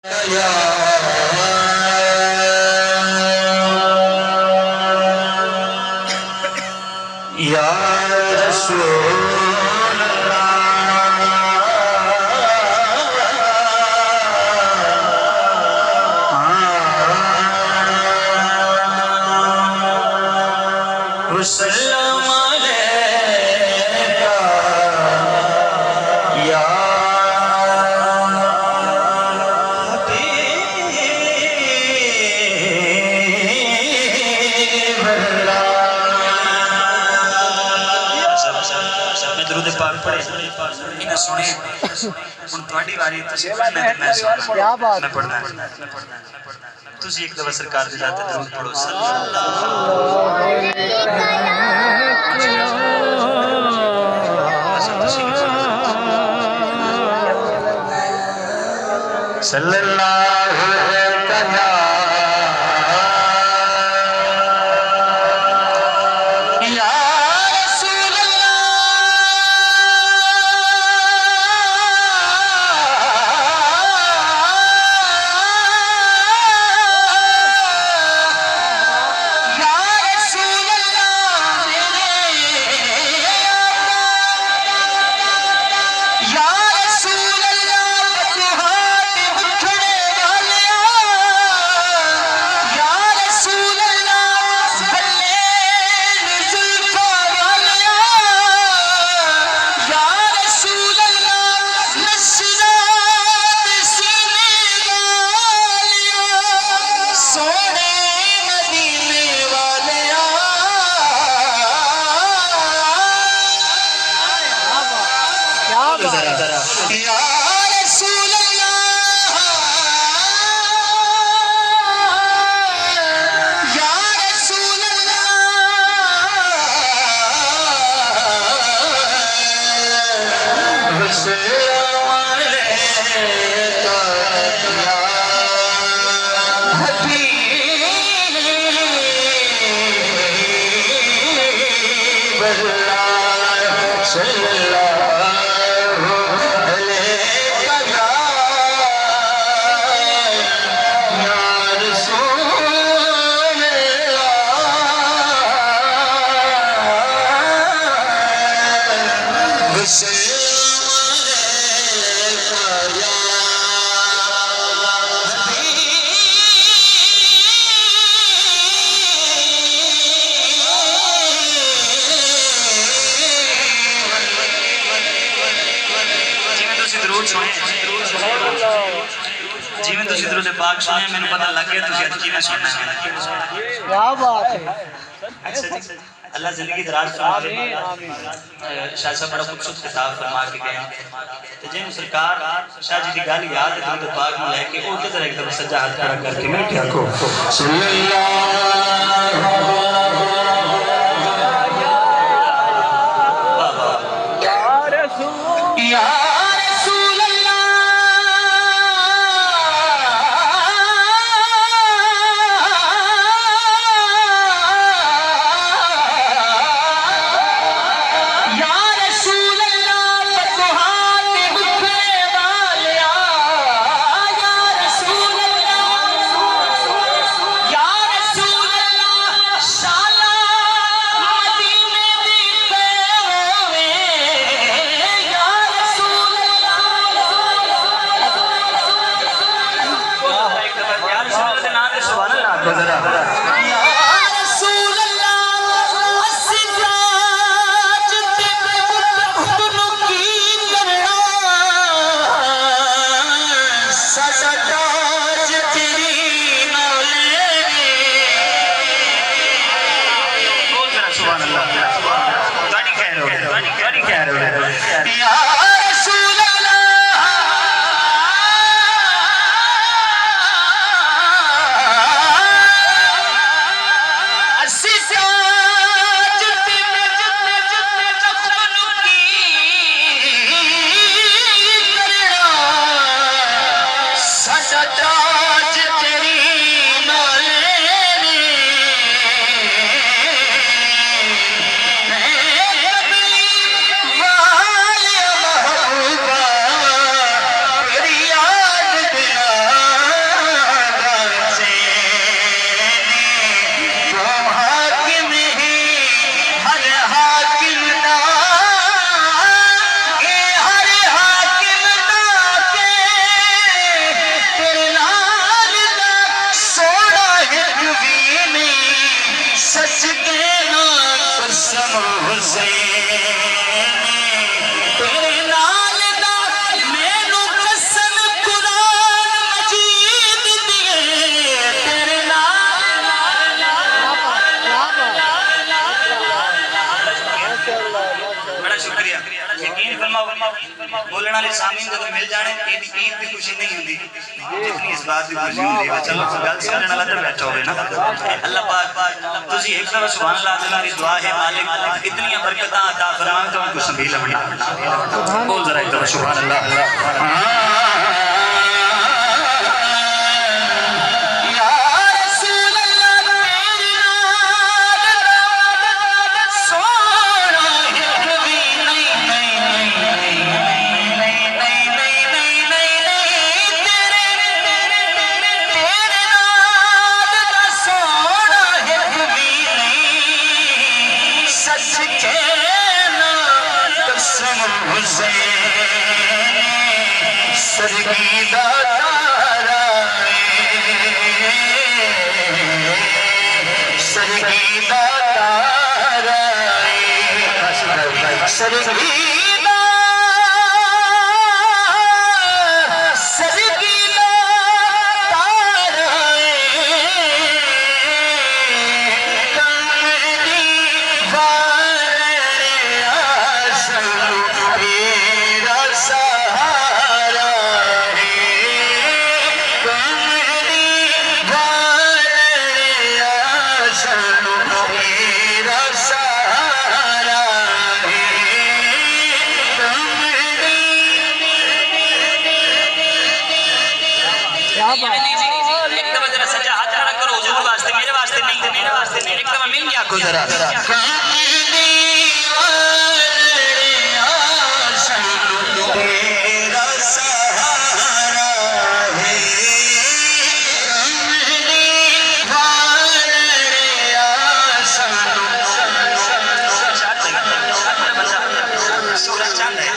या रसूल वसल्लम अलैका या क्या बात मैं पढ़ना तुझे एक दफा सरकार दे जाते दरूद पढ़ो सल्लल्लाहु अलैहि जिमें तुसी दरूद पाक सुने मैंने पता लग गया तुसी अज किवें सुनना है। क्या बात है। अच्छा जी अल्लाह जिंदगी दराज फरमावे। शाह साहब बड़ा खूबसूरत खिताब फरमा के गए ते जिन सरकार शाह जी दी गल याद है दरूद पाक में लेके ओ जरा एकदम सज्जा हाथ खड़ा करके मैं क्या को सच कहना कसम हुसैन तेरे नाल दा मैनू कसम कुरान मजीद दिए तेरे नाल बड़ा शुक्रिया यकीन फरमाओ बोलने वाले सामीन जब मिल जाने ईद की खुशी नहीं होती जितनी इस बात की खुशी होती है चलो गल सुनने वाला तो बैठा होवे ना अल्लाह पाक तुझी एक दफा सुभान अल्लाह तुम्हारी दुआ है मालिक इतनी बरकतां अता फरमाए तो हमको संभील अपना बोल जरा एक दफा सुभान अल्लाह सरगीदा तारा सरगीदा तारा सरगीदा सरगीदा तारा कमरी वाले आसलू तेरा सहारा मेरे वास्ते नहीं एक दफा मिल गया